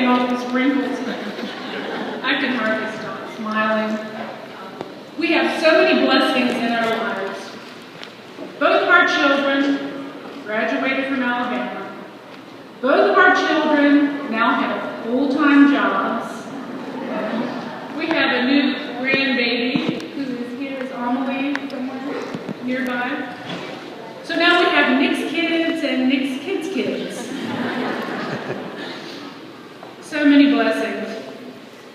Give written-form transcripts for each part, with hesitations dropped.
off the sprinkles. I can hardly stop smiling. We have so many blessings in our lives. Both of our children graduated from Alabama. Both of our children now have full-time jobs. We have a new grandbaby who is here, is Amelie somewhere nearby. So now we have Nick's kids and Nick's kids' kids. So many blessings.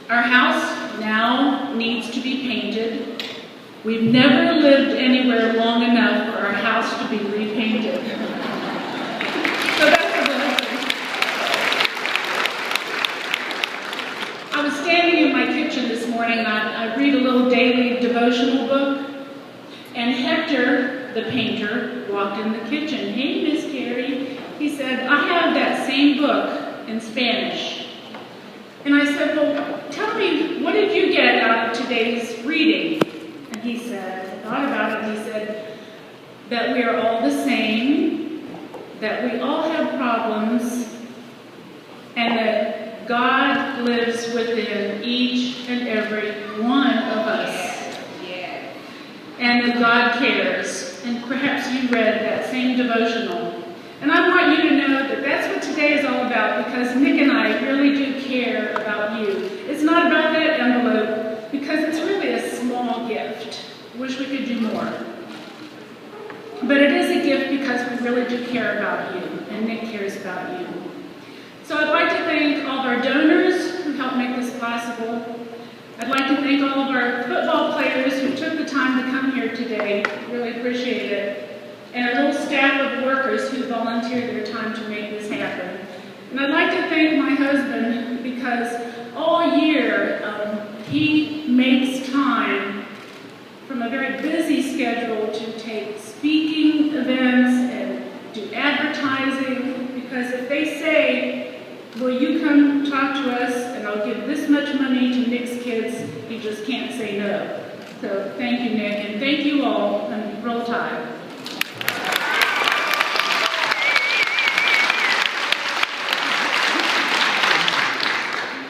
Our house now needs to be painted. We've never lived anywhere long enough for our house to be repainted. So that's a blessing. I was standing in my kitchen this morning and I read a little daily devotional book, and Hector, the painter, walked in the kitchen. Hey, Miss Carrie. He said, I have that same book in Spanish. And I said, well, tell me, what did you get out of today's reading? And he said, I thought about it, and he said that we are all the same, that we all have problems, and that God lives within each and every one of us. And that God cares. And perhaps you read that same devotional. And I want you to know that that's what today is all about, because Nick and I really do care about you. It's not about that envelope, because it's really a small gift. Wish we could do more. But it is a gift because we really do care about you, and Nick cares about you. So I'd like to thank all of our donors who helped make this possible. I'd like to thank all of our football players who took the time to come here today. Really appreciate it. And our little staff of workers who volunteered their time to make this happen. And I'd like to thank my husband, because all year he makes time from a very busy schedule to take speaking events and do advertising, because if they say, will you come talk to us and I'll give this much money to Nick's kids, he just can't say no. So thank you, Nick, and thank you all, and roll tide.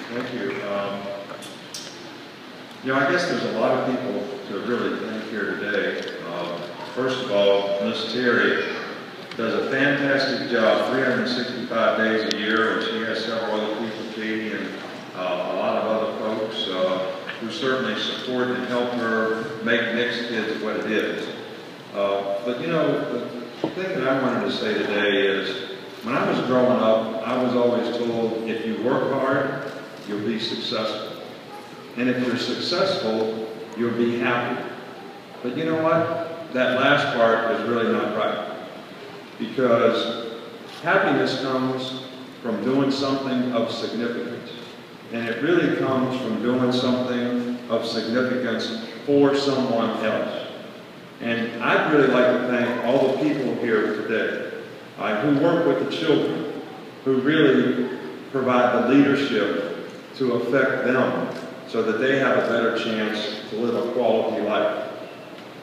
Thank you. I guess there's a lot of people to really thank here today. First of all, Miss Terry does a fantastic job 365 days a year, and she has several other people, Katie and a lot of other folks who certainly support and help her make Nick's Kids what it is. But the thing that I wanted to say today is, when I was growing up, I was always told, if you work hard, you'll be successful. And if you're successful, you'll be happy. But you know what? That last part is really not right. Because happiness comes from doing something of significance. And it really comes from doing something of significance for someone else. And I'd really like to thank all the people here today who work with the children, who really provide the leadership to affect them so that they have a better chance to live a quality life.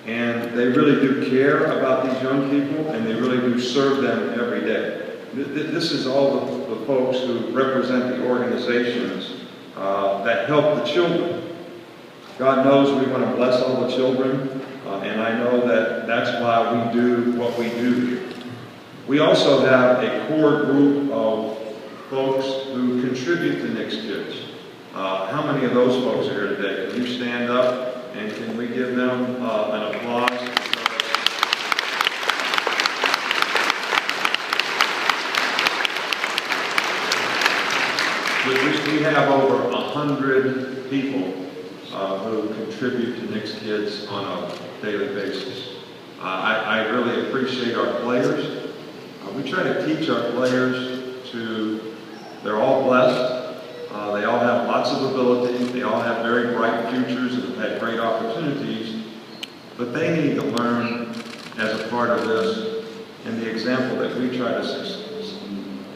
And they really do care about these young people, and they really do serve them every day. This is all the folks who represent the organizations that help the children. God knows we want to bless all the children, and I know that that's why we do what we do here. We also have a core group of folks who contribute to Nick's Kids. How many of those folks are here today? Can you stand up and can we give them an applause? We have over 100 people who contribute to Nick's Kids on a daily basis. I really appreciate our players. We try to teach our players they're all blessed. They all have lots of ability. They all have very bright futures and have had great opportunities. But they need to learn as a part of this. And the example that we try to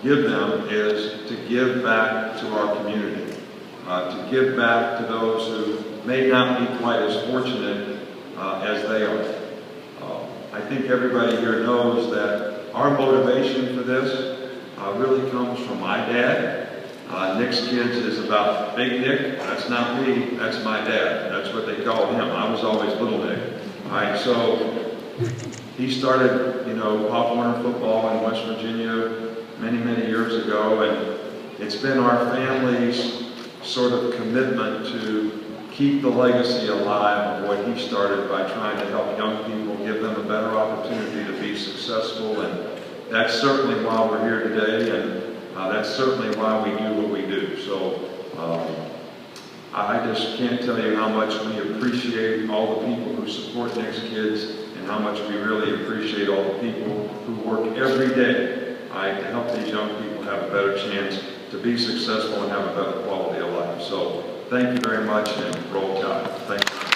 give them is to give back to our community, to give back to those who may not be quite as fortunate as they are. I think everybody here knows that our motivation for this really comes from my dad Nick's Kids is about Big Nick. That's not me, that's my dad. That's what they call him. I was always Little Nick. All right, so he started, Pop Warner football in West Virginia many, many years ago, and it's been our family's sort of commitment to keep the legacy alive of what he started by trying to help young people, give them a better opportunity to be successful, and that's certainly why we're here today, and that's certainly why we do what we do. So I just can't tell you how much we appreciate all the people who support Nick's Kids, and how much we really appreciate all the people who work every day to help these young people have a better chance to be successful and have a better quality of life. So thank you very much, and roll tide. Thank you.